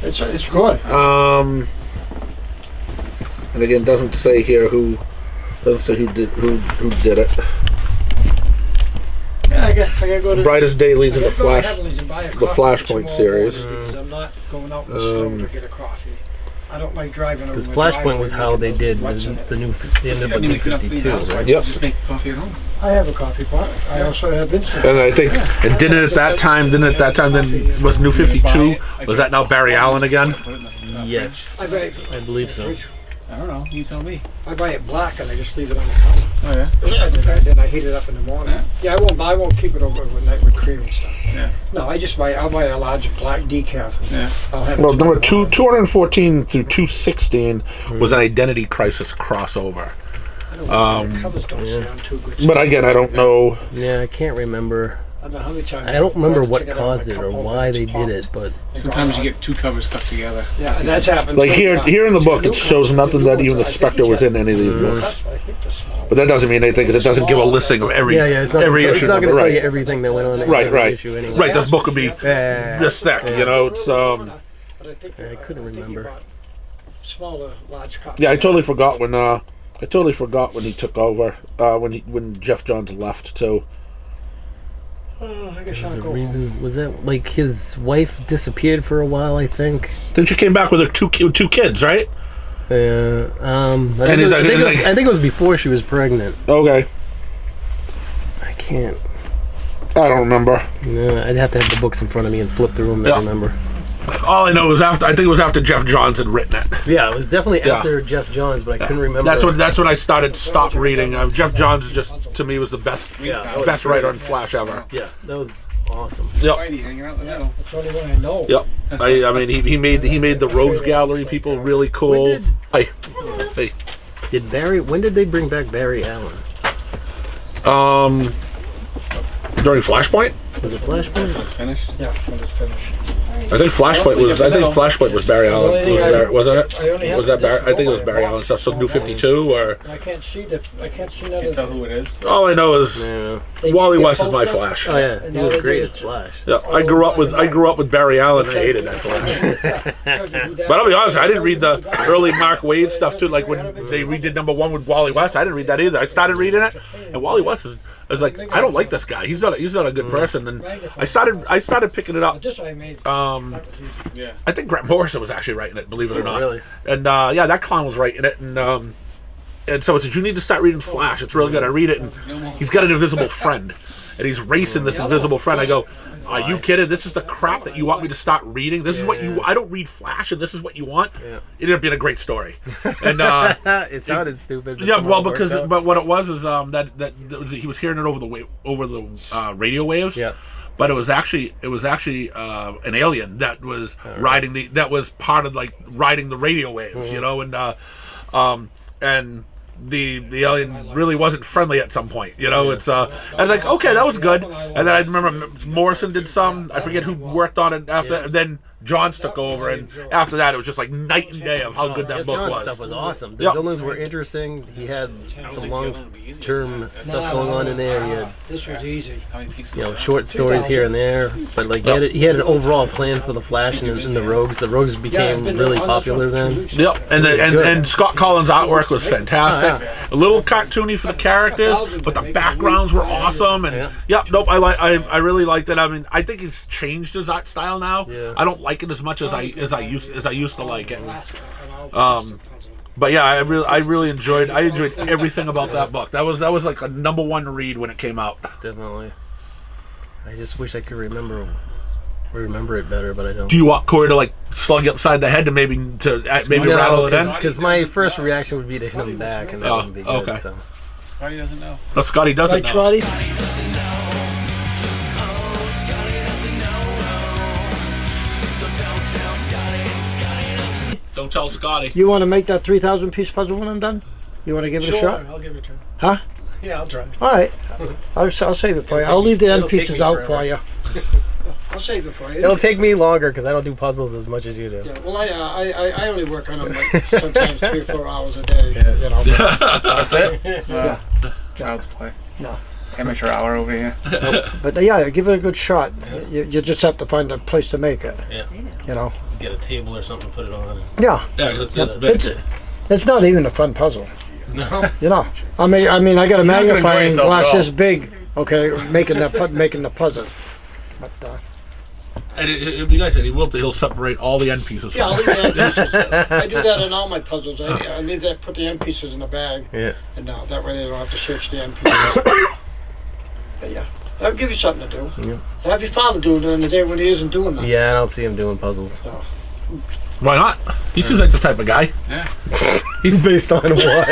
It's good. And again, doesn't say here who did it. Yeah, I gotta go to Brightest Day leads into the Flashpoint series. Because I'm not going out in the snow to get a coffee. I don't like driving over. Because Flashpoint was how they did the end of the New 52, right? Yep. Just make coffee at home. I have a coffee pot. I also have Vincent. And I think, and didn't at that time, then was New 52? Was that now Barry Allen again? Yes, I believe so. I don't know. You tell me. I buy it black and I just leave it on the counter. Oh yeah. Then I heat it up in the morning. Yeah, I won't keep it overnight with cream and stuff. Yeah. No, I'll buy a large black decaf. Yeah. I'll have Well, number 214 through 216 was an Identity Crisis crossover. The covers don't sound too good. But again, I don't know. Yeah, I can't remember. I don't know how many times. I don't remember what caused it or why they did it, but Sometimes you get two covers stuck together. Yeah, and that's happened. Like here in the book, it shows nothing that even the Spectre was in any of these books. But that doesn't mean anything because it doesn't give a listing of every every issue. It's not going to tell Right. you everything that went on in Right, every right, issue anyway. right. This book would be this thick, you know. It's I couldn't remember. Smaller, large copies. yeah. I totally forgot when he took over. When Jeff Johns left too. Oh, I guess Was I'll the go home. reason was that like his wife disappeared for a while? I think. Then she came back with her two kids, right? Yeah. he's like- I think it was before she was pregnant. Okay, I can't. I don't remember. No, I'd have to have the books in front of me and flip through them to Yeah. remember. All I know is I think it was after Jeff Johns had written it. Yeah, it was definitely Yeah. after Jeff Johns, but I couldn't remember. That's when I stopped reading. Jeff Johns just to me was the best writer on Flash ever. Yeah, that was awesome. Yep. Whitey hanging out in the middle. That's the only one I know. Yep. I mean he made the Rogues Gallery people really cool. Hey. When did they bring back Barry Allen? During Flashpoint? Was it Flashpoint? It's finished. Yeah, when it's finished. I think Flashpoint was Barry Allen. Wasn't it? Was that Barry? I think it was Barry Allen stuff. So New 52 or I can't see none Can't tell of who it is. all I know is Yeah. Wally West is my Flash. Oh yeah, he was great as Flash. Yeah, I grew up with Barry Allen and I hated that Flash. But I'll be honest, I didn't read the early Mark Waid stuff too. Like when they redid #1 with Wally West, I didn't read that either. I started reading it, and Wally West I was like, I don't like this guy. He's not a good person. And I started picking it up. This I made. Yeah. I think Grant Morrison was actually writing it, believe it or not. Really? And yeah, that clown was writing it, and so it says you need to start reading Flash. It's really good. I read it, and he's got an invisible friend, and he's racing this invisible friend. I go, are you kidding? This is the crap that you want me to start reading? This is what you. I don't read Flash, and this is what you want. Yeah. It ended up being a great story, and It sounded stupid. yeah, well, because but what it was is that he was hearing it over the radio waves. Yeah. But it was actually an alien that was that was part of like riding the radio waves, you know, and the alien really wasn't friendly at some point, you know. It's I was like, okay, that was good. And then I remember Morrison did some. I forget who worked on it after. And then Johns took over, and after that, it was just like night and day of how good that book John's was. stuff was awesome. The villains were interesting. He had some long-term stuff going on in there. He had, This was easy. short stories here and there. But like he had an overall plan for the Flash and the Rogues. The Rogues became really popular then. Yep, and Scott Collins' artwork was fantastic. A little cartoony for the characters, but the backgrounds were awesome. And I really liked it. I mean, I think he's changed his art style now. Yeah. I don't like it as much as I used to like it. But yeah, I really enjoyed everything about that book. That was like a #1 read when it came out. Definitely. I just wish I could remember it better, but I don't. Do you want Corey to like slug you upside the head to maybe rattle it in? Because my first reaction would be to hit him back, and that wouldn't be good. Okay. So. Scotty doesn't know. No, Scotty doesn't know. Scotty? Don't tell Scotty. You want to make that 3,000 piece puzzle when I'm done? You want to give it a shot? I'll give it to him. Huh? Yeah, I'll try. All right. I'll save it for you. I'll leave the end pieces out for you. I'll save it for you. It'll take me longer because I don't do puzzles as much as you do. Yeah, well, I only work on them like sometimes 3 or 4 hours a day. You know. That's it? Child's play. No. Amateur hour over here. But yeah, give it a good shot. You just have to find a place to make it. Yeah. You know. Get a table or something to put it on. Yeah. Yeah, It's not even a fun puzzle. No. You know. I mean, I got a not gonna enjoy magnifying yourself glass at all. this big. Okay, making the puzzle. But and it'd be nice, and he'll separate all the end pieces. yeah, I'll from leave it. the end pieces. I do that in all my puzzles. I leave that, put the end pieces in a bag, Yeah. and that way they don't have to search the end pieces. But yeah, that'll give you something to do. Yeah. And have your father do it during the day when he isn't doing that. Yeah, I don't see him doing puzzles. So, Why not? He seems like the type of guy. Yeah. He's Based on what?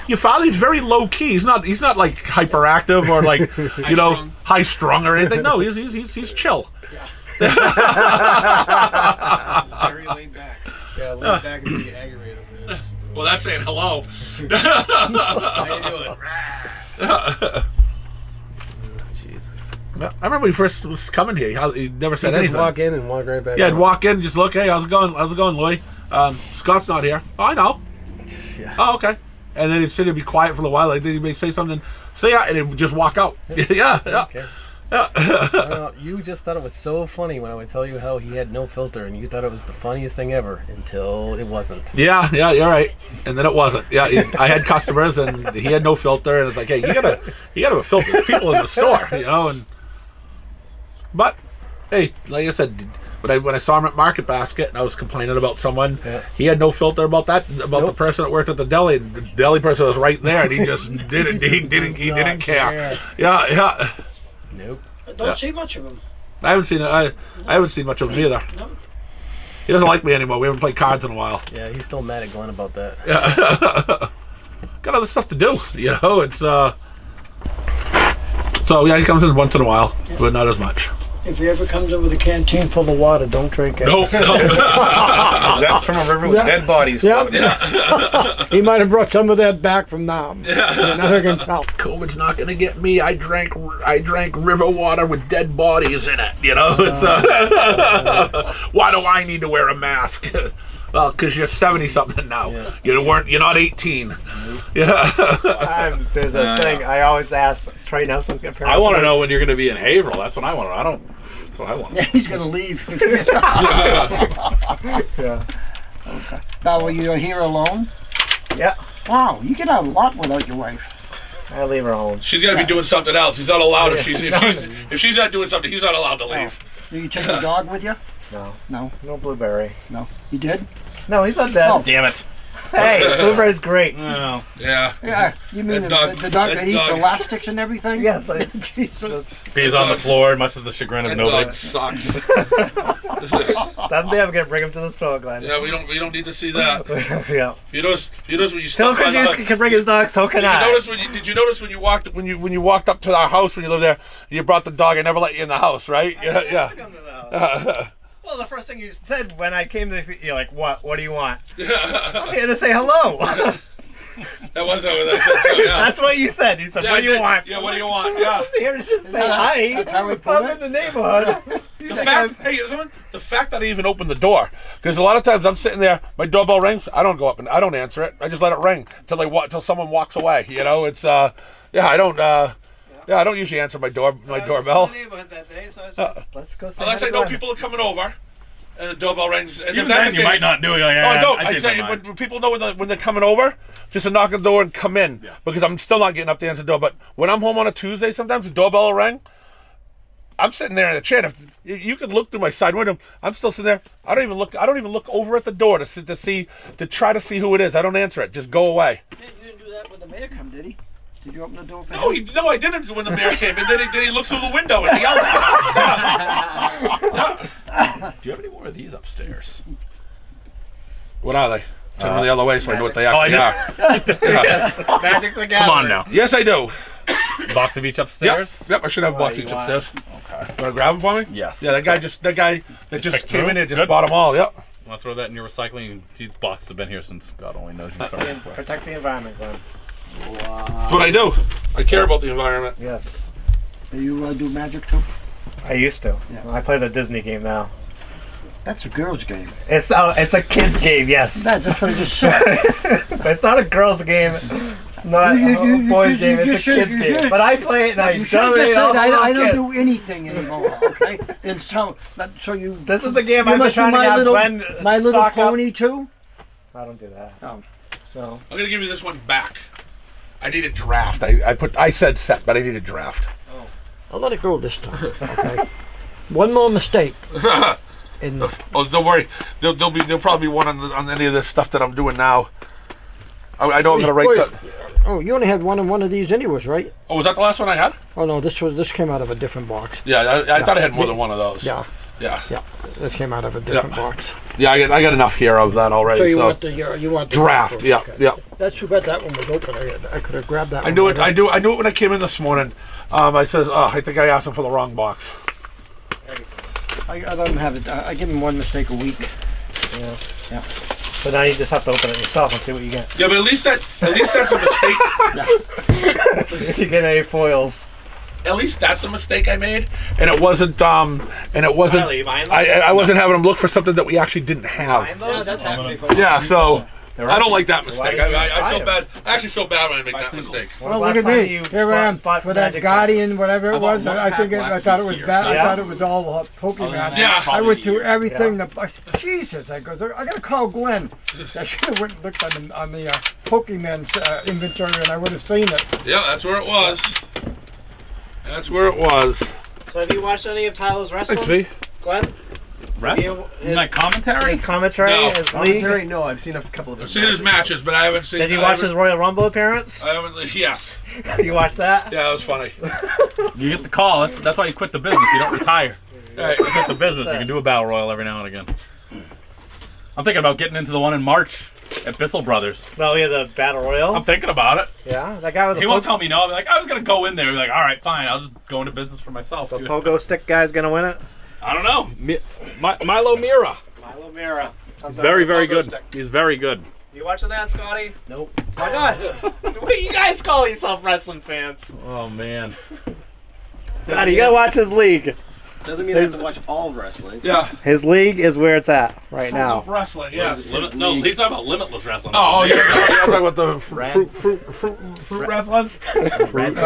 your father's very low key. He's not like hyperactive or like high strung or anything. No, he's chill. Very laid back. Yeah, lean back until you aggravate him. Well, that's saying hello. How you doing? Jesus. I remember when he first was coming here. He never said Just anything. walk in and walk right back Yeah, I'd out. walk in, just look. Hey, how's it going? How's it going, Louis? Scott's not here. Oh, I know. Yeah. Oh, okay. And then he'd sit and be quiet for a while. Like, then he'd say something, say yeah, and he'd just walk out. Yeah. Okay. Yeah. You just thought it was so funny when I would tell you how he had no filter, and you thought it was the funniest thing ever until it wasn't. Yeah, you're right. And then it wasn't. Yeah, I had customers, and he had no filter, and it's like, hey, you gotta have a filter. There's people in the store, But hey, like I said, when I saw him at Market Basket, and I was complaining about someone, he had no filter about the person that worked at the deli. And the deli person was right there, and he just didn't care. Yeah. Nope. I don't see much of him. I haven't seen much of him either. No. He doesn't like me anymore. We haven't played cards in a while. Yeah, he's still mad at Glenn about that. Yeah. Got other stuff to do, It's So yeah, he comes in once in a while, but not as much. If he ever comes in with a canteen full of water, don't drink it. No. That's from a river with dead bodies. Yeah. floating. He might have brought some of that back from Nam. You're never gonna tell. COVID's not gonna get me. I drank river water with dead bodies in it. It's why do I need to wear a mask? Well, because you're 70 something now. Yeah. You're not 18. Yeah. There's a thing I always ask. Straighten out some. I want to know when you're going to be in Haverhill. That's what I want to know. That's what I want. Yeah, he's gonna leave. Yeah. Okay. Now, you're here alone? Yeah. Wow, you get out a lot without your wife. I leave her home. She's got to be doing something else. He's not allowed. If she's not doing something, he's not allowed to leave. Do you take the dog with you? No. No. No Blueberry. No. You did? No, he's not dead. Oh. Damn it. Hey, Blueberry's great. Oh. Yeah. Yeah. You mean That the dog that that eats dog- elastics and everything? Yes. Jesus. He's on the floor, much to the chagrin of That nobody. dog sucks. Someday I'm gonna bring him to the store, Glenn. Yeah, we don't need to see that. Yeah. You notice when you Phil stopped by the Krajewski can bring his dog, so can I. Did you notice when you walked up to our house when you lived there, you brought the dog, I never let you in the house, right? Yeah. Well, the first thing you said when I came to, you're like, what? What do you want? I'm here to say hello. That was what I said too, yeah. That's what you said. You said, Yeah, what I do you did. want? Yeah, what do you want? Yeah. I'm here to just say that how- hi. that's how we put I'm it? in the neighborhood. The fact that I even opened the door, because a lot of times I'm sitting there, my doorbell rings, I don't go up and I don't answer it. I just let it ring till someone walks away. It's I don't usually answer my doorbell. In the neighborhood that day, so I said, let's go say Unless hi I to know Glenn. people are coming over, and the doorbell rings. And Even if that's then, the you case- might not do it. Like, No, I don't. I I'd changed say my mind. when people know when they're coming over, just to knock on the door and come in. Yeah. Because I'm still not getting up to answer the door. But when I'm home on a Tuesday, sometimes the doorbell will ring. I'm sitting there in the chair. If you can look through my side window, I'm still sitting there. I don't even look over at the door to try to see who it is. I don't answer it. Just go away. You didn't do that when the mayor come, did he? Did you open the door for No, him? I didn't when the mayor came in. Then he looked through the window and he yelled at me. Yeah. Do you have any more of these upstairs? What are they? Turn them the other way so I know what they actually are. Magic's a Come on now. Yes, I do. Box of each upstairs? Yep, I should have box you each want? upstairs. Okay. Want to grab them for me? Yes. Yeah, that guy that just picked came through? in here just Good. bought them all. Yep. Want to throw that in your recycling? These boxes have been here since God only knows you started. Protect the environment, Glenn. That's what I do. I care about the environment. Yes. Do you do magic too? I used to. Yeah. I play the Disney game now. That's a girl's game. It's a kid's game, yes. That's what I just said. But it's not a girl's game. It's not a boys' game, it's a kids' game. But I play it and I You should have dominate just all said, the little I don't kids. do anything anymore, okay? And so you... This is the game You I've been must do trying to have Glenn My Little stock up. Pony too? I don't do that. Oh. No. I'm gonna give you this one back. I need a draft. I said set, but I need a draft. I'll let it go this time, okay? One more mistake. And Oh, don't worry. There'll probably be one on any of this stuff that I'm doing now. I know I'm gonna write. oh, you only had one of these anyways, right? Oh, was that the last one I had? Oh no, this came out of a different box. Yeah, I thought I had more than one of those. Yeah, Yeah. this came out of a different box. Yeah, I got enough here of that already. So So, you want the draft. first, Yeah, okay. yeah. That's too bad that one was open. I could have grabbed that. I knew it. I knew it when I came in this morning. I said, I think I asked him for the wrong box. I let him have it. I give him one mistake a week. Yeah. But now you just have to open it yourself and see what you get. Yeah, but at least that's a mistake. See if you get any foils. At least that's a mistake I made, and it wasn't. Riley, you buying those? I wasn't having him look for something that we actually didn't have. Yeah, that's happened before. Yeah, so I don't like that mistake. Why did you I buy feel them? bad. I actually feel bad when I make Buy that singles. mistake. When Well, was look the at last me. time you Here I am bought for that Magic Guardian, whatever it I bought was. one I pack think last I thought it was year. bad. I Yeah. thought it was all Pokemon. Yeah. I went through everything. I said, Jesus, I gotta call Glenn. I should have went and looked on the Pokemon inventory, and I would have seen it. Yeah, that's where it was. That's where it was. So have you watched any of Tyler's wrestling, Thanks, V. Glenn? Wrestling? His- Like commentary? His commentary, No. his league? Commentary? No, I've seen a couple of I've his seen his matches, but I haven't seen. Did you I watch his haven't- Royal Rumble appearance? I haven't. Yes. You watched that? Yeah, that was funny. You get the call. That's why you quit the business. You don't retire. All right. You quit the business. You can do a battle royal every now and again. I'm thinking about getting into the one in March at Bissell Brothers. Well, yeah, the Battle Royal. I'm thinking about it. Yeah, that guy with He the won't tell me no. I'll be like, I was gonna go in there. He'll be like, all right, fine. I'll just go into business for myself. the See what- pogo stick guy's gonna win it. I don't know. Milo Mira. Milo Mira. He's very, very good. He's very good. You watching that, Scotty? Nope. Why not? What you guys call yourself wrestling fans? Oh man. Scotty, you gotta watch his league. Doesn't mean I have to watch all wrestling. Yeah. His league is where it's at right now. Wrestling. Yeah. No, he's talking about limitless wrestling. Oh, yeah. I'm talking about the fruit wrestling.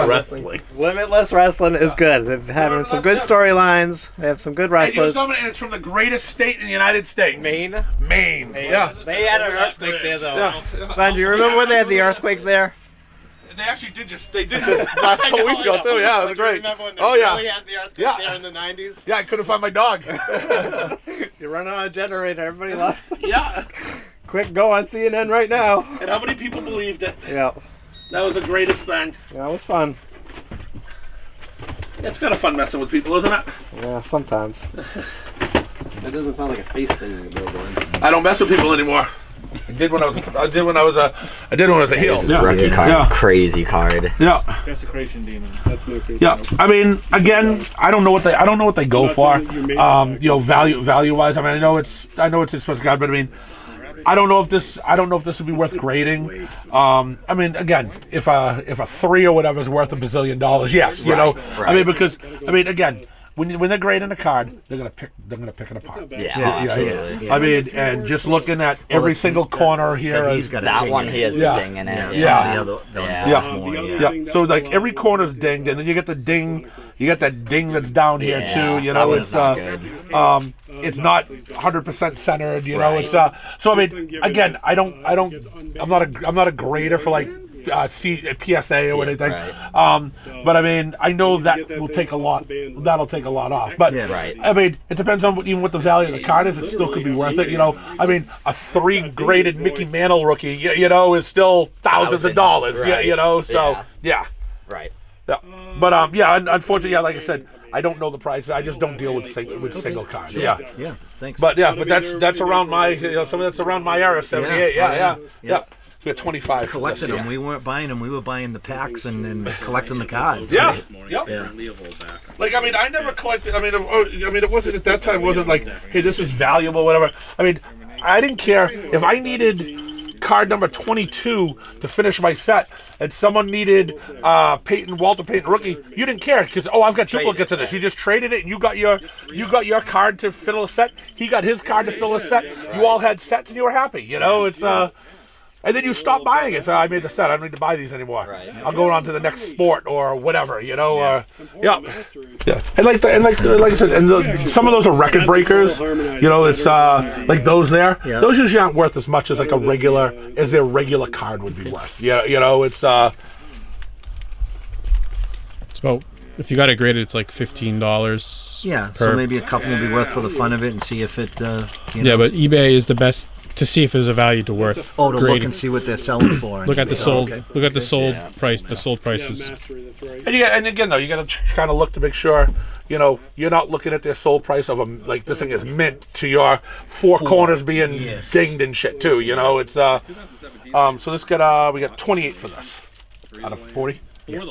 Wrestling. Limitless Wrestling is good. They're having some good storylines. They have some good And you know wrestlers. something, and it's from the greatest state in the United States. Maine. Maine. Yeah. They had an earthquake there, though. Yeah. Glenn, do you remember when they had the earthquake there? They actually did this last couple weeks ago too. Yeah, it was great. Oh yeah. had the earthquake Yeah. there in the 90s? Yeah, I couldn't find my dog. You're running on a generator. Everybody lost. Yeah. Quick, go on CNN right now. And how many people believed it? Yeah, That was the greatest thing. that was fun. It's kind of fun messing with people, isn't it? Yeah, sometimes. That doesn't sound like a face thing to go on. I don't mess with people anymore. I did when I was a heel. It's the rookie card. Yeah. Crazy card. Yeah. Desecration demon. That's no good. Yeah. I mean, again, I don't know what they go for. Value wise. I mean, I know it's expensive card, but I mean, I don't know if this would be worth grading. I mean, again, if a 3 or whatever is worth $1 bazillion, yes, you know. Right. I mean, because again, when they're grading a card, they're gonna pick it apart. Yeah, Yeah, absolutely. I mean, and just looking at every single corner here. He's got a That ding one in he it. has Yeah. the ding in it. Yeah. The other, the Yeah. one's more, Yeah. So like every corner's dinged, and then you get the ding. You get that ding that's down here Yeah, too. You that know, one's it's not good. it's not 100% centered. You know, Right. it's so I mean, again, I'm not a grader for like PSA or anything. right. But I mean, I know that will take a lot. That'll take a lot off. But Right. I mean, it depends on what the value of the card is. It still could be worth it. You know, I mean, a 3 graded Mickey Mantle rookie, you know, is still thousands of dollars. Right. You know, so yeah. Right. Yeah, but unfortunately, yeah, like I said, I don't know the price. I just don't deal with single cards. Yeah, Yeah, thanks. but that's around my some of that's around my era. 78. Yeah. We got 25. for this, collected them. yeah. We weren't buying them. We were buying the packs and collecting the cards. Yeah. Yep. Yeah. Like I mean, I never collected. I mean, it wasn't at that time. It wasn't like, hey, this is valuable, whatever. I mean, I didn't care if I needed card number 22 to finish my set, and someone needed Walter Payton rookie. You didn't care because I've got duplicates of this. You just traded it, and you got your card to fill a set. He got his card to fill a set. You all had sets, and you were happy. You know, it's and then you stop buying it. So I made the set. I don't need to buy these anymore. Right. I'll go on to the next sport or whatever, you know. Yeah. Mastery. Yeah, and like I said, and some of those are record breakers. You know, it's like those there. Yeah. Those usually aren't worth as much as like as their regular card would be worth. Yeah, you know, it's It's about, if you got it graded, it's like $15. Yeah, so maybe a couple will be worth for the fun of it and see if it. Yeah, but eBay is the best to see if there's a value to worth. Oh, to look grading. and see what they're selling for. Look at the sold. Okay. Look at the sold price. The sold price Yeah, is. mastery, that's right. and again though, you got to kind of look to make sure, you know, you're not looking at their sold price of them like this thing is mint to your four corners being Yes. dinged and shit too. You know, it's so this got we got 28 for this out of 40. Yep.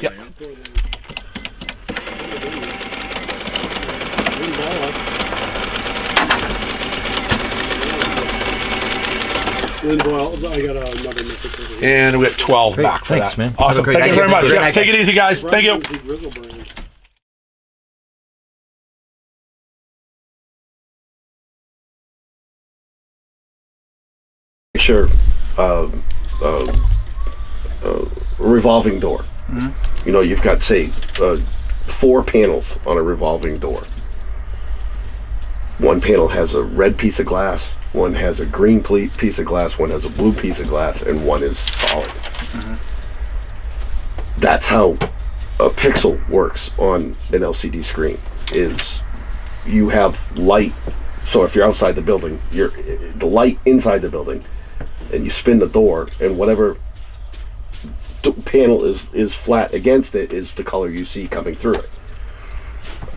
Well, I got another mythic. And we got 12 back for Thanks, that. man. Have Awesome. a great Thank you night. very much. Great Yeah, night. take it easy, guys. Thank you. Sure. Revolving door. You know, you've got, say, 4 panels on a revolving door. One panel has a red piece of glass, one has a green piece of glass, one has a blue piece of glass, and one is solid. That's how a pixel works on an LCD screen. Is you have light. So if you're outside the building, the light inside the building, and you spin the door, and whatever panel is flat against it is the color you see coming through it.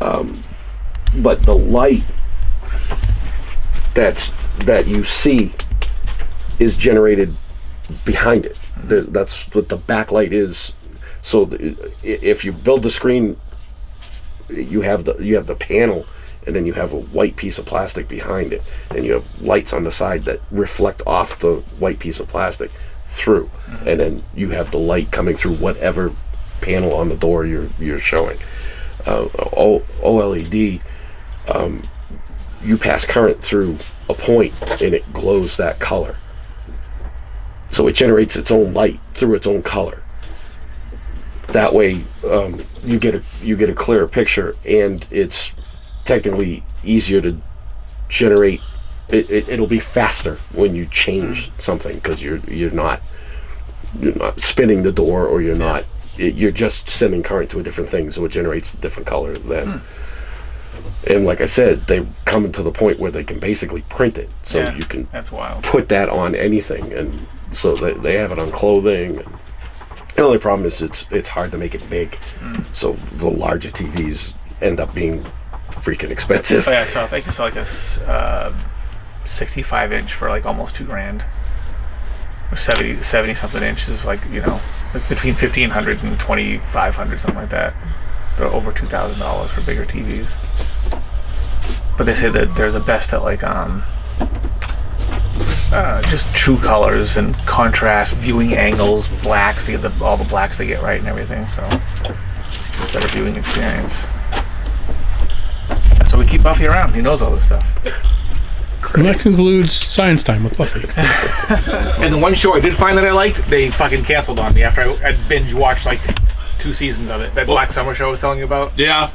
But the light that you see is generated behind it. That's what the backlight is. So if you build the screen, you have the panel, and then you have a white piece of plastic behind it, and you have lights on the side that reflect off the white piece of plastic through, and then you have the light coming through whatever panel on the door you're showing. OLED, you pass current through a point and it glows that color. So it generates its own light through its own color. That way, you get a clearer picture, and it's technically easier to generate. It'll be faster when you change something, because you're not spinning the door, or you're just sending current to a different thing, so it generates a different color then. And like I said, they're coming to the point where they can basically print it, so you can That's wild. put that on anything, and so they have it on clothing. And the only problem is it's hard to make it big, so the larger TVs end up being freaking expensive. Oh yeah, so I think I saw like a 65-inch for like almost $2,000, or 70 something inches, like, you know, like between $1,500 and $2,500, something like that. They're over $2,000 for bigger TVs. But they say that they're the best at like just true colors and contrast, viewing angles, blacks. They get all the blacks they get right and everything. So better viewing experience. So we keep Buffy around. He knows all this stuff. And that concludes Science Time with Buffy. And the one show I did find that I liked, they fucking canceled on me after I binge watched like 2 seasons of it. That Black Summer show I was telling you about. Yeah.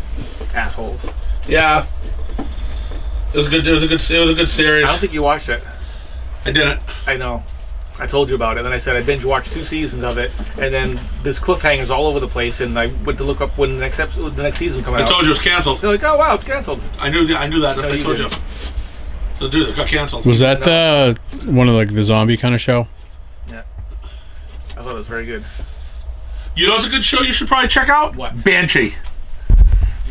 Assholes. Yeah. It was good. It was a good series. I don't think you watched it. I didn't. I know. I told you about it. Then I said I binge watched 2 seasons of it, and then there's cliffhangers all over the place. And I went to look up when the next season coming out. I told you it was canceled. They're like, oh wow, it's canceled. I knew that. That's what I you told didn't. you. So dude, it got canceled. Was that one of like the zombie kind of show? Yeah. I thought it was very good. You know, it's a good show. You should probably check out. What? Banshee.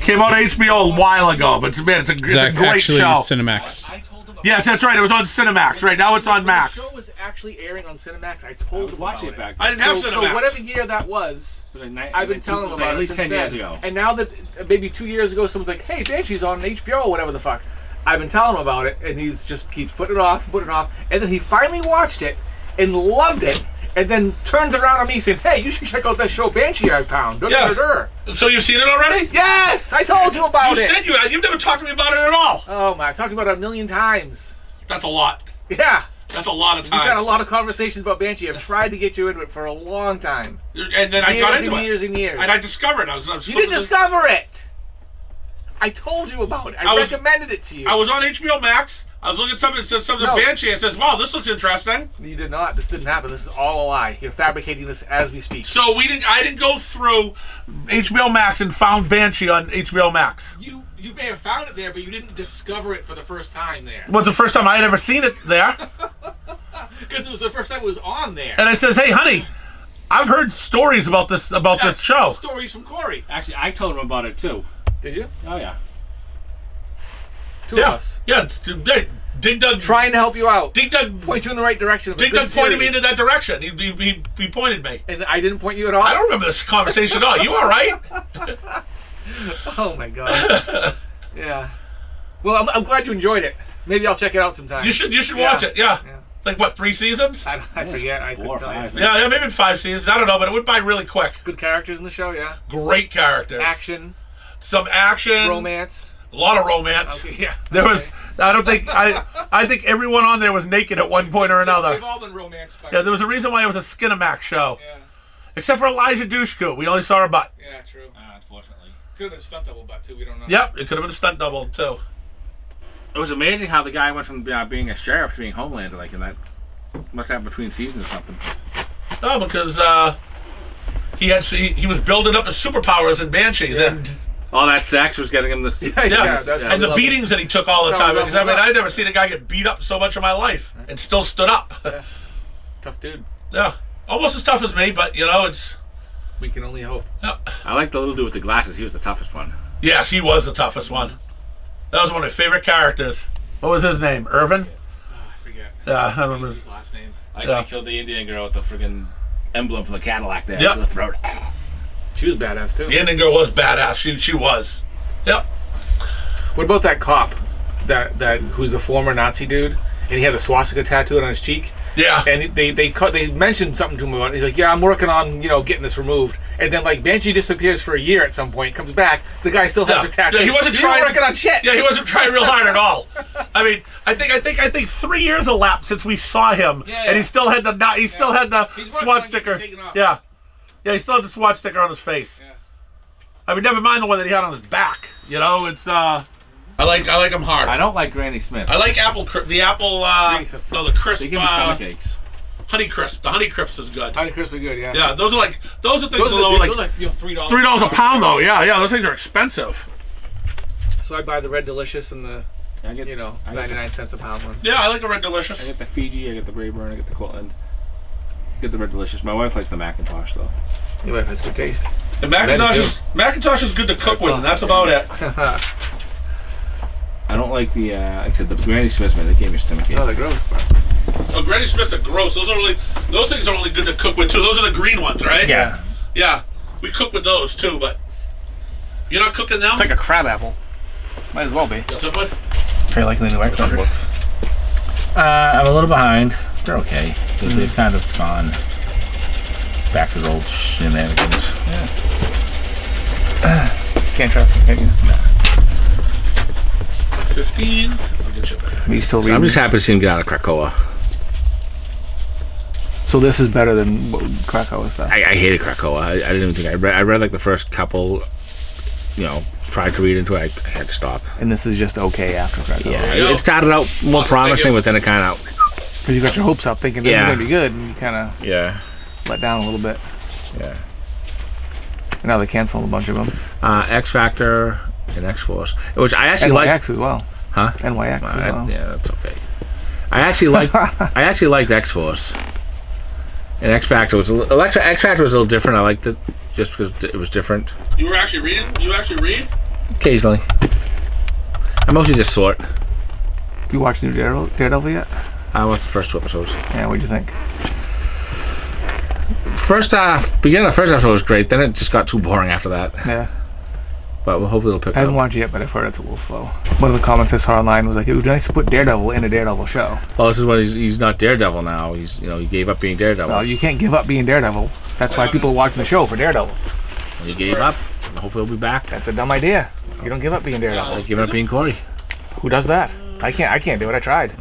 Came out on HBO a while ago, but it's a great Actually, show. Cinemax. I told them. Yes, that's right. It was on Cinemax. Right now, it's on Max. The show was actually airing on Cinemax. I told them Watching about it back I then. didn't have So Cinemax. whatever year that was, I've been telling them like about at least it 10 since years then. ago. And now that maybe 2 years ago, someone's like, "Hey, Banshee's on HBO or whatever the fuck." I've been telling him about it, and he's just keeps putting it off, and then he finally watched it and loved it, and then turns around on me saying, "Hey, you should check out that show Banshee I found." Yeah. So you've seen it already? Yes, I told you about You it. said you've never talked to me about it at all. Oh my! I've talked about it 1,000,000 times. That's a lot. Yeah. That's a lot of We've time. had a lot of conversations about Banshee. I've tried to get you into it for a long time. And then I got into it. Years and years. And I discovered I was You didn't discover it. I told you about it. I recommended it to you. I was on HBO Max. I was looking at something that said something to Banshee. I says, wow, this looks interesting. You did not. This didn't happen. This is all a lie. You're fabricating this as we speak. So I didn't go through HBO Max and found Banshee on HBO Max. You may have found it there, but you didn't discover it for the first time there. It was the first time I had ever seen it there. Because it was the first time it was on there. And I says, hey, honey, I've heard stories about this show. Stories from Corey. Actually, I told him about it too. Did you? Oh yeah. Two of us. Yeah, Dig Dug trying to help you out. Dig Dug point you in the right direction. Dig Dug pointed me into that direction. He pointed me. And I didn't point you at all? I don't remember this conversation at all. You all right? Oh my god. Yeah. Well, I'm glad you enjoyed it. Maybe I'll check it out sometime. You should watch it. Yeah. Like what, 3 seasons? I forget. I 4 or 5. Yeah, maybe 5 seasons. I don't know, but it went by really quick. Good characters in the show, yeah. Great characters. Action. Some action. Romance. A lot of romance. Okay, yeah. There was. I think everyone on there was naked at one point or another. They've all been romanced. Yeah, there was a reason why it was a Skinamax show. Yeah. Except for Elijah Dushku. We only saw her butt. Yeah, true. Unfortunately. Could have been a stunt double butt too. We don't know. Yep, it could have been a stunt double too. It was amazing how the guy went from being a sheriff to being Homelander, like in that. Must have between seasons or something. No, because he was building up his superpowers in Banshee. Yeah. Then all that sex was getting him this. and the beatings that he took all the time. Because I'd never seen a guy get beat up so much in my life and still stood up. Yeah. Tough dude. Yeah, almost as tough as me, but it's. We can only hope. Yeah. I like the little dude with the glasses. He was the toughest one. Yes, he was the toughest one. That was one of my favorite characters. What was his name? Irvin? I forget. Yeah, I remember his last name. I killed the Indian girl with the friggin' emblem from the Cadillac there Yep. to the throat. She was badass too. The Indian girl was badass. She was. Yep. What about that cop? That who's the former Nazi dude, and he had the swastika tattooed on his cheek. Yeah. And they mentioned something to him about it. He's like, yeah, I'm working on getting this removed. And then like Banshee disappears for a year at some point, comes back, the guy still has the tattoo. Yeah, he wasn't trying working on shit. Yeah, he wasn't trying real hard at all. I mean, I think 3 years elapsed since we saw him, and he still had the SWAT sticker. Yeah, he still had the SWAT sticker on his face. Yeah. I mean, never mind the one that he had on his back. It's I like him hard. I don't like Granny Smith. I like the crisp. They give me stomach aches. Honey Crisp. The Honey Crisp is good. Honey Crisp is good, yeah. Yeah, those are things Those are like $3. $3 a pound though. Yeah, those things are expensive. So I buy the Red Delicious and the I get 99 cents a pound ones. Yeah, I like a Red Delicious. I get the Fiji, I get the Reborn, I get the Cortland. Get the Red Delicious. My wife likes the Macintosh though. Your wife has good taste. The Macintosh is good to cook with, and that's about it. I don't like the like I said, the Granny Smiths, man, they gave me stomach ache. Oh, they're gross, bro. Oh, Granny Smiths are gross. Those things are only good to cook with too. Those are the green ones, right? Yeah. Yeah, we cook with those too, but you're not cooking them. It's like a crab apple. Might as well be. Yes, it would. Are you liking the new X-Men books? I'm a little behind. They're okay. They've kind of gone back to the old shenanigans. Yeah. Can't trust them, can you? No. 15. I'll get you back. Me still reading. I'm just happy to see him get out of Krakoa. So this is better than Krakoa stuff. I hated Krakoa. I didn't even think I read like the first couple. Tried to read into it. I had to stop. And this is just okay after Krakoa. Yeah, it started out more promising, but then it kind of. Because you got your hopes up, thinking this is gonna be good, and you kind of let down a little bit. Yeah. And now they're canceling a bunch of them. X Factor and X Force, which I actually like. NYX as well. Huh? NYX as well. Yeah, that's okay. I actually liked X Force. And X Factor was X Factor was a little different. I liked it just because it was different. You were actually reading? You actually read? Occasionally. I mostly just sort. You watched new Daredevil yet? I watched the first 2 episodes. Yeah, what'd you think? Beginning of the first episode was great. Then it just got too boring after that. Yeah. But hopefully it'll pick up. I haven't watched it yet, but I've heard it's a little slow. One of the comments I saw online was like, it would be nice to put Daredevil in a Daredevil show. Well, this is what he's not Daredevil now. He gave up being Daredevil. Well, you can't give up being Daredevil. That's why people are watching the show for Daredevil. He gave up. Hopefully he'll be back. That's a dumb idea. You don't give up being Daredevil. It's like giving up being Corey. Who does that? I can't do it. I tried.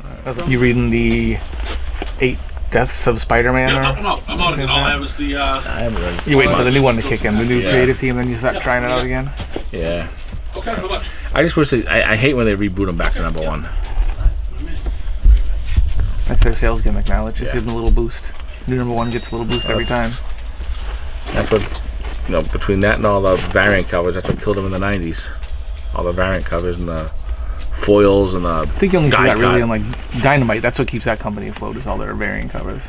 You reading the 8 Deaths of Spider-Man. Yeah, or I'm out. All I have is the. You're waiting for the new one to kick in, the new creative team, then you start trying it out again. Yeah. Okay, how much? I just wish I hate when they reboot them back to number 1. That's their sales gimmick now. Let's just give them a little boost. New number 1 gets a little boost every time. That's what, between that and all the variant covers, that's what killed them in the 90s. All the variant covers and the foils and the. I think you only see die that really cut. in like Dynamite. That's what keeps that company afloat, is all their variant covers.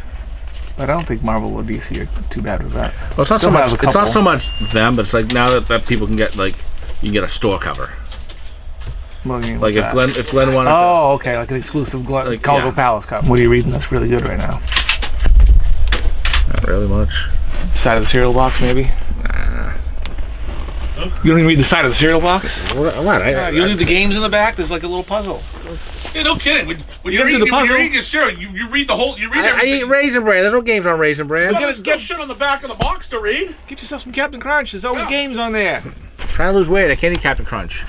But I don't think Marvel or DC are too bad with that. Well, it's not so They'll much. have a It's not couple. so much them, but it's like now that people can get you can get a store cover. Well, you mean, Like what's that? if Glenn wanted Oh, okay, like an exclusive Colorado yeah. Palace cover. What are you reading that's really good right now? to, not really much. Side of the cereal box, maybe? You don't even read the side of the cereal box? What? You read the games in the back? There's like a little puzzle. Yeah, no kidding. When You you're don't do the eating, when you're puzzle. eating your cereal, you read the whole. You read I everything. eat Raisin Bran. There's no games on Raisin Bran. There's still shit on the back of the box to read. Get yourself some Captain Crunch. There's always Yeah. games on there. Trying to lose weight. I can't eat Captain Crunch.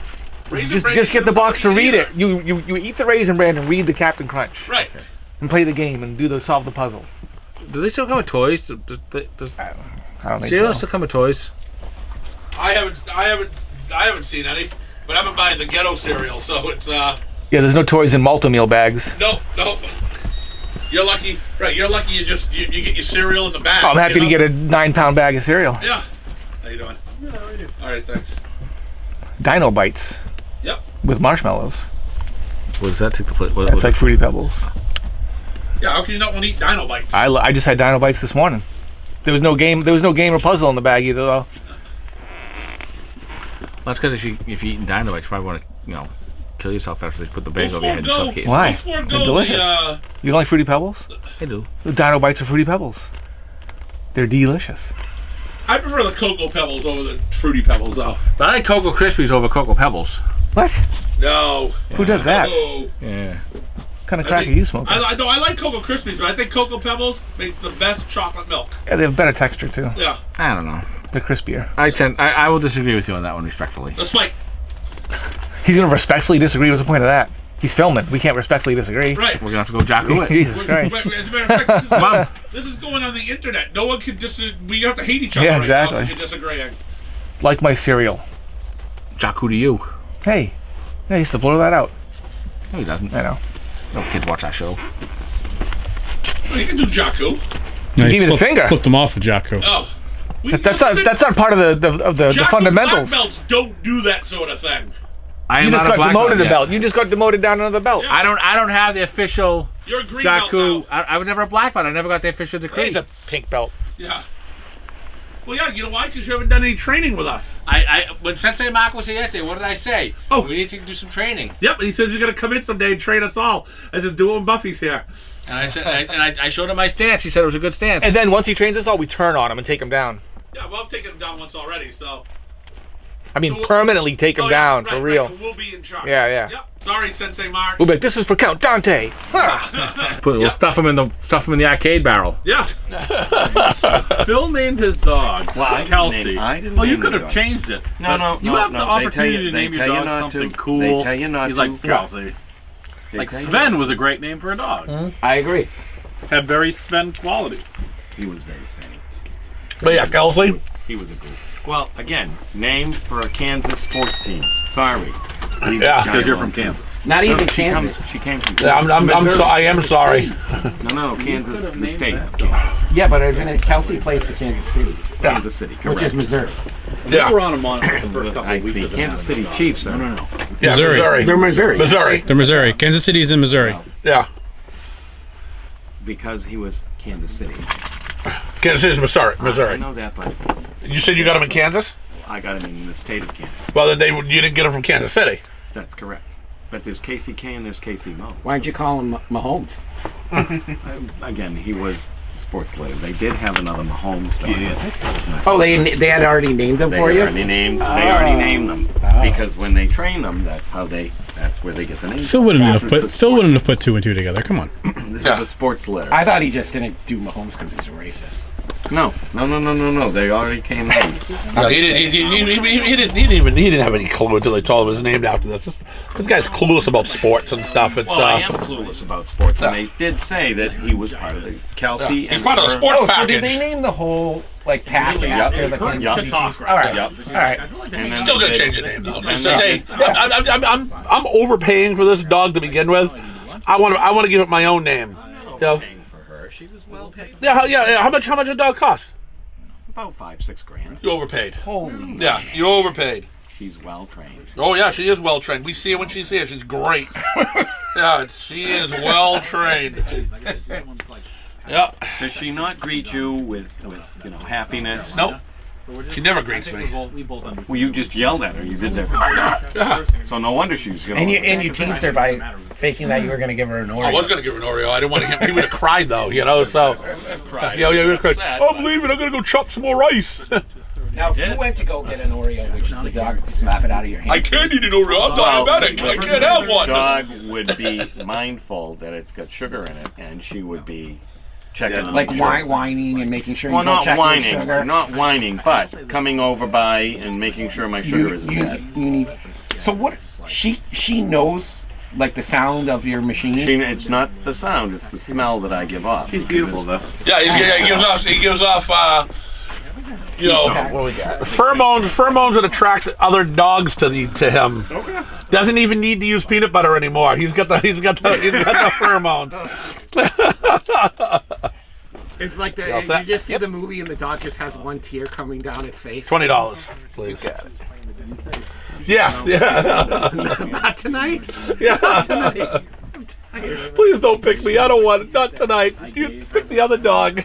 Raisin Bran Just get the is box to not read either. it. You eat the Raisin Bran and read the Captain Crunch. Right. And play the game and solve the puzzle. Do they still come with toys? Does I don't think cereal so. still come with toys? I haven't seen any, but I've been buying the ghetto cereal, so it's Yeah, there's no toys in Malto-Meal bags. no. You're lucky, right? You're lucky. You get your cereal in the bag. I'm happy to get a 9-pound bag of cereal. Yeah. How you doing? Good. How are you? All right, thanks. Dino Bites Yep. with marshmallows. What does that take the place? That's like Fruity Pebbles. Yeah. How can you not want to eat Dino Bites? I just had Dino Bites this morning. There was no game or puzzle in the bag either, though. That's because if you eat Dynamite, you probably want to kill yourself after they put the bag over your head and forego- suffocate Why? yourself. Forego They're delicious. You don't like Fruity Pebbles? I do. The Dino Bites are Fruity Pebbles. They're delicious. I prefer the Cocoa Pebbles over the Fruity Pebbles, though. But I like Cocoa Krispies over Cocoa Pebbles. What? No. Who does that? Oh. Yeah. What kind of crack are you smoking? I like Cocoa Krispies, but I think Cocoa Pebbles make the best chocolate milk. Yeah, they have better texture too. Yeah. I don't know. They're crispier. I will disagree with you on that one respectfully. Let's fight. He's gonna respectfully disagree. What's the point of that? He's filming. We can't respectfully disagree. Right. We're gonna have to go Jakku it. Jesus Christ. Wait, as a matter of fact, Mom. this is going on the internet. No one can we have to hate each other Yeah, right exactly. now because you're disagreeing. Like my cereal. Jakku to you. Hey. Yeah, he used to blur that out. No, he doesn't. I know. No kids watch that show. Well, you can do Jakku. No, Give me the finger. Flipped them off with Jakku. Oh. That's not part of the Jakku fundamentals. black belts don't do that sort of thing. I am You just not a got black demoted belt a belt. You just got demoted down another belt. Yeah. I don't have the official You're a green belt Jakku. now. I was never a black belt. I never got the official decree. He's a pink belt. Yeah. Well, yeah, you know why? Because you haven't done any training with us. When Sensei Mark was here yesterday, what did I say? Oh. We need to do some training. Yep, he says he's going to come in someday and train us all as a duo and Buffy's here. And I said, I showed him my stance. He said it was a good stance. And then once he trains us all, we turn on him and take him down. Yeah, well, I've taken him down once already, so... I mean, So we'll- permanently take him Oh, yeah, down right, for real. Right, we'll be in charge. Yeah. Yep. Sorry, Sensei Mark. We'll be like, this is for Count Dante. Ha! We'll stuff him in the arcade barrel. Yeah. Phil named his dog Kelsey. I didn't Well, you name could the have dog. changed it. No, but no, You no, have no. the They tell opportunity you- to they name your tell you dog not something to. cool. They tell you not He's to. like Kelsey. They Like tell you Sven not was a great name for a dog. I agree. Had very Sven qualities. He was very Svenny. But yeah, Kelsey. He was a goof. Well, again, named for a Kansas sports team. Sorry. Yeah. Because you're from Kansas. Not even Kansas. She came from Yeah, I am sorry. No, Kansas, the state of Kansas. Yeah, but isn't it Kelsey plays for Kansas City, Kansas City, correct. which is Missouri? Yeah. We were on him on the first couple of weeks The of Kansas City Chiefs. No. Yeah, Missouri. They're Missouri. Missouri. They're Missouri. Kansas City is in Missouri. Yeah. Because he was Kansas City. Kansas City's Missouri. I Missouri. know that, but You said you got him in Kansas? I got him in the state of Kansas. Well, then you didn't get him from Kansas City. That's correct. But there's KCK and there's KC Mo. Why'd you call him Mahomes? Again, he was sports leader. They did have another Mahomes dog. Oh, they had already named him They for you? already named. They already named them because when they train them, that's where they get the name. Phil wouldn't have put Phil Phil wouldn't have put two and two together. Come on. This is a sports letter. I thought he just didn't do Mahomes because he's a racist. No. They already came in. Yeah, he didn't have any clue until they told him it was named after this. This guy's clueless about sports and stuff. It's Well, I am clueless about sports, and they did say that he was part of the Kelsey. He's part of the sports So package. did they name the whole pack after the Kansas City Chiefs? All right. Yep. All right. And then Still gonna they change did- the name though. and It says, then- hey, I'm overpaying for this dog to begin with. I want to give it my own name. You know? She was well paid. Yeah. How much a dog cost? About $5-6 grand. You overpaid. Holy. Yeah, you overpaid. She's well trained. Oh yeah, she is well trained. We see her when she's here. She's great. Yeah, she is well trained. Yeah. Does she not greet you with happiness? Nope. She never greets me. Well, you just yelled at her. You did that. Yeah. So no wonder she was gonna. And you teased her by faking that you were going to give her an Oreo. I was gonna give her an Oreo. I didn't want him. He would have cried though, you know. So yeah, he would have cried. Oh, believe it. I'm gonna go chop some more rice. Now, if you went to go get an Oreo, would the dog slap it out of your hand? I can't eat an Oreo. I'm diabetic. I can't have one. The dog would be mindful that it's got sugar in it, and she would be checking. Like whining and making sure Well, you don't not check whining, your sugar. not whining, but coming over by and making sure my sugar isn't bad. You need. So what? She knows like the sound of your machine. It's not the sound; it's the smell that I give off. She's beautiful, though. Yeah, he gives off. Pheromones that attract other dogs to him. Okay. Doesn't even need to use peanut butter anymore. He's got the pheromones. It's like you just see the movie and the dog just has one tear coming down its face. $20, please. Yes. Yeah. Not tonight. Yeah. Not tonight. Please don't pick me. I don't want it. Not tonight. You pick the other dog.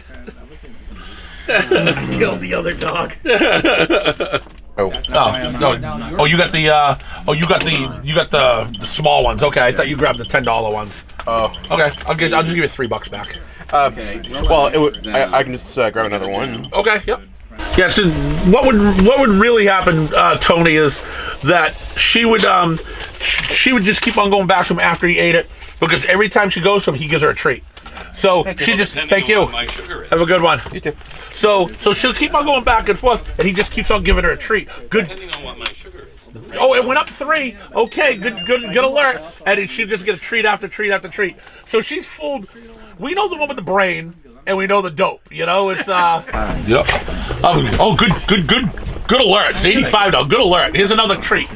Kill the other dog. No. Oh, you got the small ones. Okay, I thought you grabbed the $10 ones. Oh. Okay, I'll just give you $3 back. Well, I can just grab another one. Okay. Yep. Yeah. So what would really happen, Tony, is that she would just keep on going back to him after he ate it, because every time she goes to him, he gives her a treat. So she just thank you. Have a good one. You too. So she'll keep on going back and forth, and he just keeps on giving her a treat. Good. Depending on what my sugar is. Oh, it went up 3. Okay, good alert. And she'll just get a treat after treat after treat. So she's fooled. We know the one with the brain, and we know the dope. You know, it's Yep. Oh, good alert. It's 85 now. Good alert. Here's another treat.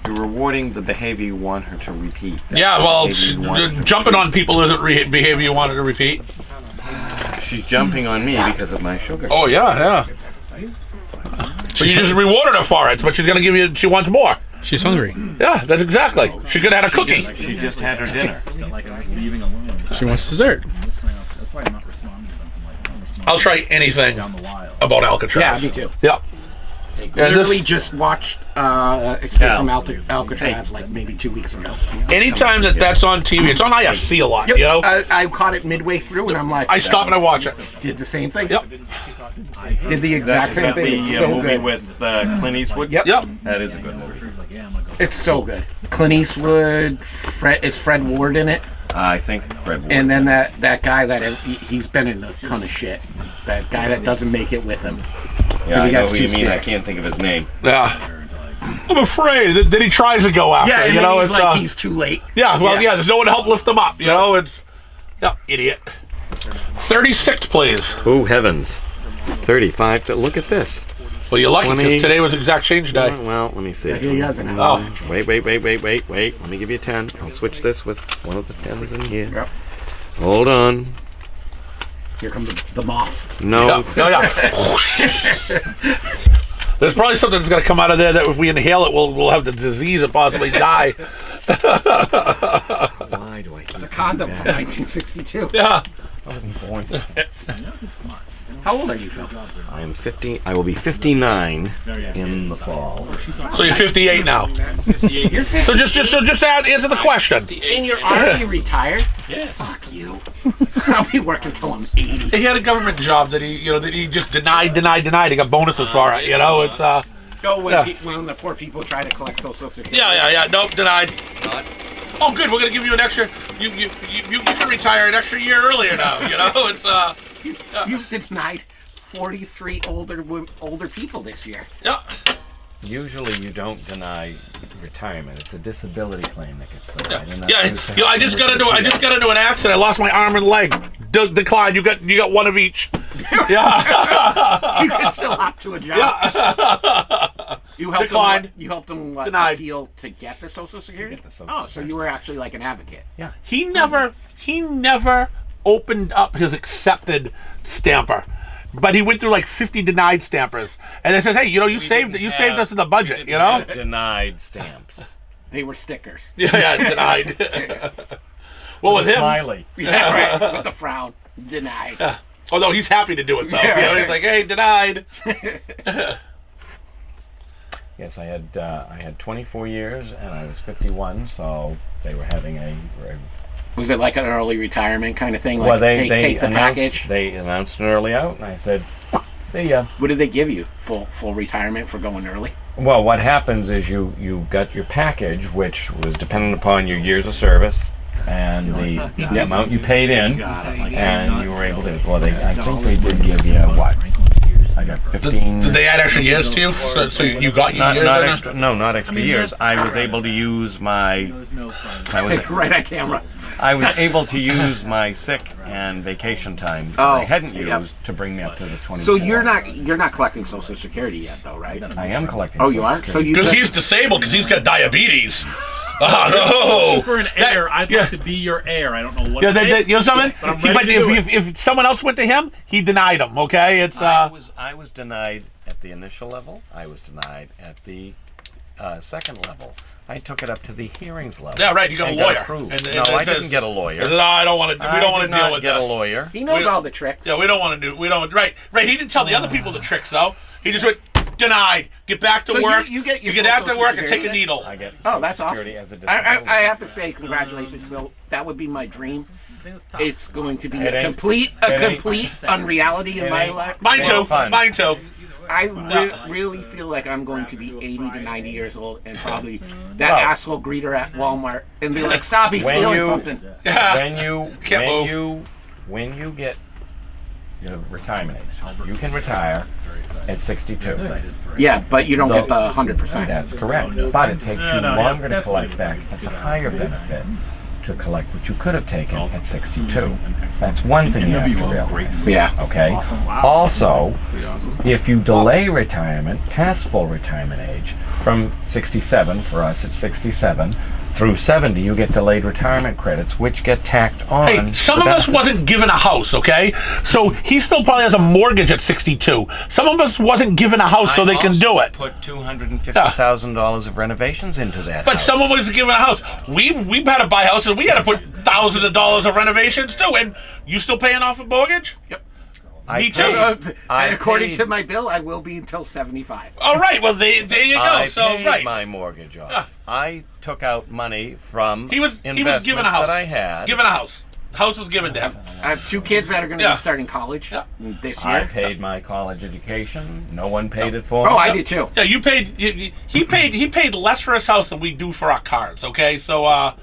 You're rewarding the behavior you want her to repeat. Yeah, well, jumping on people isn't behavior you wanted to repeat. She's jumping on me because of my sugar. Oh, yeah. But you just rewarded her for it, but she's going to she wants more. She's hungry. Yeah, that's exactly. She could have had a cookie. She just had her dinner. She wants dessert. I'll try anything about Alcatraz. Yeah, me too. Yep. Literally just watched Escape from Alcatraz like maybe 2 weeks ago. Anytime that's on TV, it's on IFC a lot. Yep. You know, I caught it midway through and I'm like, I stop and I watch it. Did the same thing. Yep. Did the exact same thing. The It's so movie good. with Clint Eastwood. Yep. That is a good movie. It's so good. Clint Eastwood. Is Fred Ward in it? I think Fred Ward. And then that guy he's been in a ton of shit. That guy that doesn't make it with him. Yeah, I know who you mean. I can't think of his name. Yeah. I'm afraid that he tries to go after. Yeah, and you know, he's it's like he's too late. Yeah, well, yeah. There's no one to help lift him up. You know, it's idiot. 36, please. Oh heavens, 35. Look at this. Well, you're lucky because today was exact change day. Well, let me see. Yeah, he doesn't. Oh, wait. Let me give you a 10. I'll switch this with one of the 10s in here. Yep. Hold on. Here comes the moth. No. Yeah. There's probably something that's going to come out of there that if we inhale it, we'll have the disease and possibly die. Why do I keep The condom from 1962. Yeah. I wasn't born. How old are you, Phil? I am 50. I will be 59 in the fall. So you're 58 now. You're 50. So just answer the question. And you're already retired? Yes. Fuck you. I'll be working till I'm 80. He had a government job that he just denied. He got bonuses for it. You know, it's Go when the poor people try to collect Social Security. Yeah. Nope, denied. Oh, good. We're gonna give you an extra. You can retire an extra year earlier now. You know, it's You've denied 43 older people this year. Yeah. Usually you don't deny retirement. It's a disability claim that gets denied. Yeah. I just got into an accident. I lost my arm and leg. Decline. You got one of each. Yeah. You can still hop to a job. Yeah. You helped Declined. Them, you helped them Denied. appeal to get the Social Security? Get the Social So Security. you were actually like an advocate. Yeah. He never opened up his accepted stamper. But he went through like 50 denied stampers, and they says, "Hey, you saved us in the budget, you know." Denied stamps. They were stickers. Yeah, denied. Well, with him, Smiley. Yeah, right. With the frown, denied. Although he's happy to do it though. Yeah, He's like, "Hey, denied." Yes, I had 24 years, and I was 51, so they were having a. Was it like an early retirement kind of thing? Like Well, they take the announced, package? They announced an early out, and I said, "See ya." What did they give you? Full retirement for going early? Well, what happens is you got your package, which was dependent upon your years of service and the amount you paid in, and you were able to. Well, I think they did give you what? I got 15. Did they add extra years to you? So you got your years? Not extra. No, not extra years. I was able to use my. Right on camera. I was able to use my sick and vacation time that I hadn't used to bring me up to the 20. So you're not collecting Social Security yet, though, right? I am collecting. Oh, you are? So you because he's disabled because he's got diabetes. Oh no! For an heir, I'd like to be your heir. I don't know what. Yeah, you know something? But I'm ready to do it. If someone else went to him, he denied him. Okay, it's. I was denied at the initial level. I was denied at the second level. I took it up to the hearings level. Yeah, right. You got a lawyer. No, I didn't get a lawyer. No, I don't want to. We don't want to deal with get this. a lawyer. He knows all the tricks. Yeah, we don't want to do. We don't. Right. He didn't tell the other people the tricks though. He just went denied. Get back to work. You get your get full after Social work and Security take a needle. I get Oh, that's awesome. Security as a disability. I have to say, congratulations, Phil. That would be my dream. It's going to be It a ain't- complete it ain't- unreality in it my ain't- life. Mine too. fun. Mine too. I really feel like I'm going to be 80 to 90 years old and probably that Well- asshole greeter at Walmart and be like, "Stop, he's When stealing you- something." When you get your retirement age, you can retire at 62. Yeah, but you don't get the 100%. That's correct. But it takes you longer to collect back at the higher benefit to collect what you could have taken at 62. That's one thing you have to realize. Yeah. Okay. Also, if you delay retirement past full retirement age, from 67, for us it's 67, through 70, you get delayed retirement credits, which get tacked on. Hey, some the of us benefits. wasn't given a house, okay? So he still probably has a mortgage at 62. Some of us wasn't given a house so they can do it. Put $250,000 of renovations into that. But house. some of us was given a house. We had to buy houses. We had to put thousands of dollars of renovations too. And you still paying off a mortgage? Yep. Me too. According to my bill, I will be until 75. All right. Well, there you go. I So paid right. my mortgage off. I took out money from He was given a house. that I had. Given a house. House was given to him. I have 2 kids that are going to be starting college this year. I paid my college education. No one paid it for Oh, me. I did too. Yeah, you paid. He paid less for his house than we do for our cars. Okay, so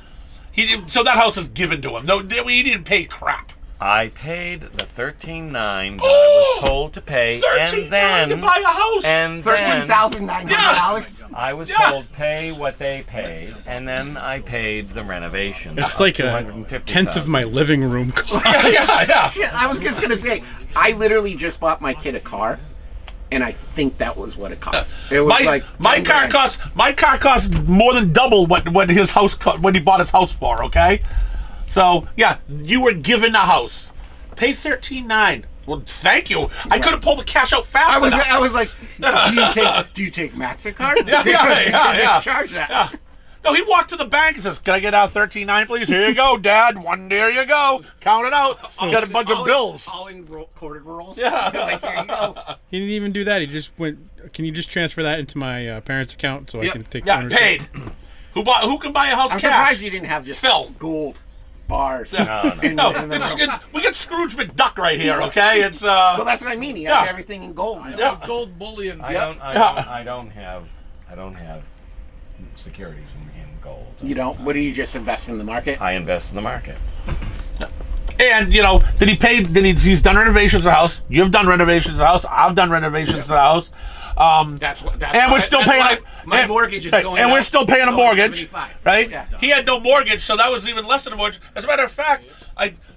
so that house was given to him. No, he didn't pay crap. I paid the $13,900 that I was told to pay, and then to buy a house. And then $13,900. I was told pay what they paid, and then I paid the renovation. It's like a tenth of my living room cost. Yeah. Shit, I was just going to say, I literally just bought my kid a car, and I think that was what it cost. It was my car cost more than double what his house what he bought his house for. Okay, so yeah, you were given a house. Pay $13,900. Well, thank you. I could have pulled the cash out fast enough. I was like, do you take MasterCard? Yeah. Just charge that. Yeah. No, he walked to the bank and says, "Can I get out $13,900, please? Here you go, Dad. There you go. Count it out. You got a bunch of bills." All in quartered rolls. Yeah. Like, here you go. He didn't even do that. He just went, "Can you just transfer that into my parents' account so I can take ownership?" Paid. Who can buy a house I'm cash? surprised you didn't have just Phil. gold bars. No, we got Scrooge McDuck right here. Okay, it's well, that's what I mean. He has everything in gold. Yeah. Gold bullion. I don't have securities in gold. You don't? What do you just invest in the market? I invest in the market. And you know, did he pay? He's done renovations to the house. You've done renovations to the house. I've done renovations to the house. And we're still paying. My mortgage is going. And we're up still paying a to mortgage, 75. right? Yeah. He had no mortgage, so that was even less than a mortgage. As a matter of fact,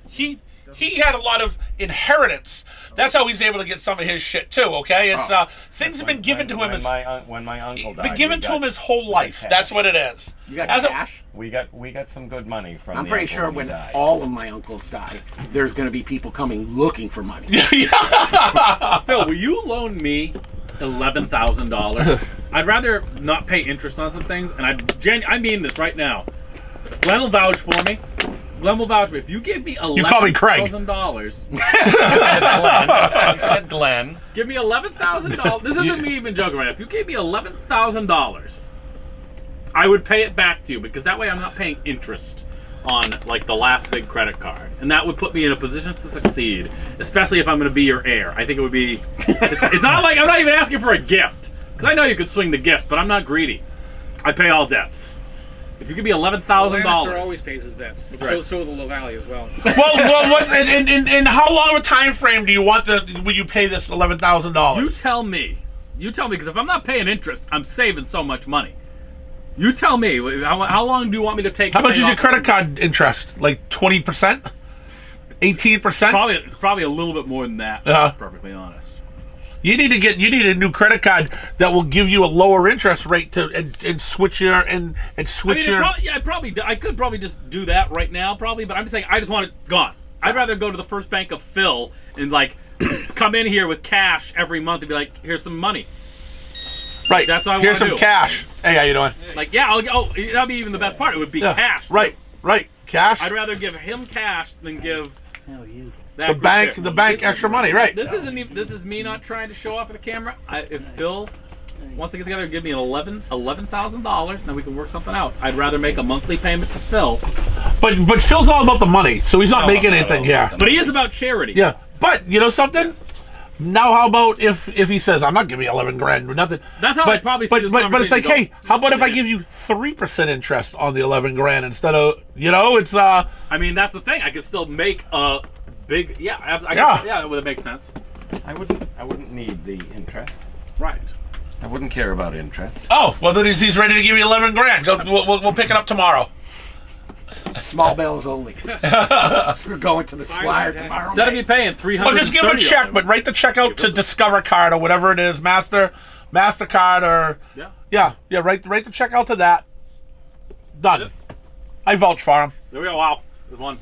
he had a lot of inheritance. That's how he's able to get some of his shit too. Okay, it's things have been given to him when my uncle died. been given to him his whole life. That's what it is. You got cash? We got some good money from. I'm the pretty uncle sure he when died. all of my uncles die, there's going to be people coming looking for money. Phil, will you loan me $11,000? I'd rather not pay interest on some things, and I mean this right now. Glenn will vouch for me. Glenn will vouch for me. If you give me $11,000, I said Glenn. Give me $11,000. This isn't me even joking right now. If you gave me $11,000, I would pay it back to you, because that way I'm not paying interest on like the last big credit card, and that would put me in a position to succeed, especially if I'm going to be your heir. I think it would be. It's not like I'm not even asking for a gift, because I know you could swing the gift, but I'm not greedy. I pay all debts. If you give me $11,000, Lannister always pays his debts. Right. So will the Valley as well. well, what? And how long of a time frame do you want will you pay this $11,000? You tell me. Because if I'm not paying interest, I'm saving so much money. You tell me. How long do you want me to take? How much is your credit card interest? Like 20%? 18%? It's probably a little bit more than that. To be perfectly honest. You need a new credit card that will give you a lower interest rate and switch your I could probably just do that right now, probably. But I'm just saying, I just want it gone. I'd rather go to the first bank of Phil and like come in here with cash every month and be like, here's some money. Right. That's what I want Here's to some do. cash. Hey, how you doing? Like, that'd be even the best part. It would be cash. Right. Cash. I'd rather give him cash than give the bank extra money. Right. This is me not trying to show off at the camera. If Phil wants to get together and give me $11,000, then we can work something out. I'd rather make a monthly payment to Phil. But Phil's all about the money, so he's not making anything here. But he is about charity. Yeah. But you know something? Yes. Now, how about if he says, I'm not giving you $11,000 or nothing? That's how I probably see this But it's like, conversation hey, how about if I give you 3% interest on the $11,000 instead of, it's I mean, that's the thing. I could still make a big that would make sense. I wouldn't need the interest. Right. I wouldn't care about interest. Oh, well then he's ready to give you $11,000. We'll pick it up tomorrow. Small bills only. We're going to the Squire tomorrow. Instead of you paying $300. Well, just give him a check, but write the check out to Discover Card or whatever it is, MasterCard or yeah. Write the check out to that. Done. I vouch for him. There we go. Wow. There's one.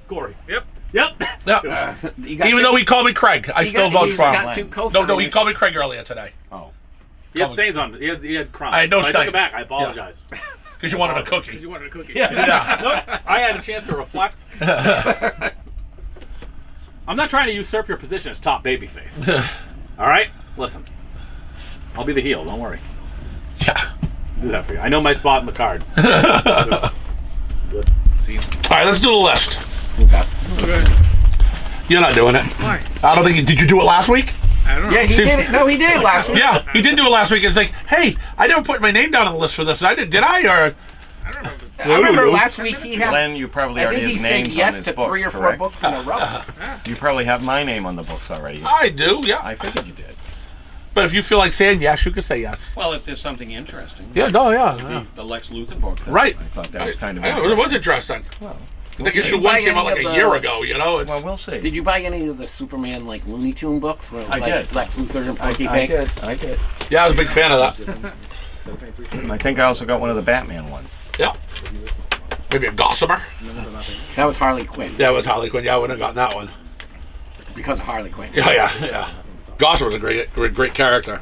Corey. Yep. That's even though he called me Craig, I still vouch for him. No, he called me Craig earlier today. Oh. He had stains on it. He had crumbs. I had no stains. I took it back. I apologize. Because you wanted a cookie. Yeah. Nope. I had a chance to reflect. I'm not trying to usurp your position as top babyface. All right? Listen. I'll be the heel. Don't worry. Yeah. Do that for you. I know my spot in the card. Good. See you. All right, let's do the list. Okay. You're not doing it. Why? I don't think did you do it last week? I don't know. Yeah, he did it. No, he did it last week. Yeah, he did do it last week. It's like, hey, I never put my name down on the list for this. I did I? Or I don't remember. I remember last week he had. Glenn, you probably I already think he have said names yes on his to books, 3 or 4 correct? books in a row. You probably have my name on the books already. I do, yeah. I figured you did. But if you feel like saying yes, you can say yes. Well, if there's something interesting. Yeah, The Lex Luthor book. Right. I thought that was kind of it was interesting. Well, I think issue 1 came out like a year ago, Well, we'll see. Did you buy any of the Superman like Looney Tune books? Where it was I did. Lex Luthor and Porky I Pig? did. Yeah, I was a big fan of that. I think I also got one of the Batman ones. Yeah. Maybe a Gossamer. That was Harley Quinn. That was Harley Quinn. Yeah, I wouldn't have gotten that one. Because of Harley Quinn. Yeah. Gossamer was a great character.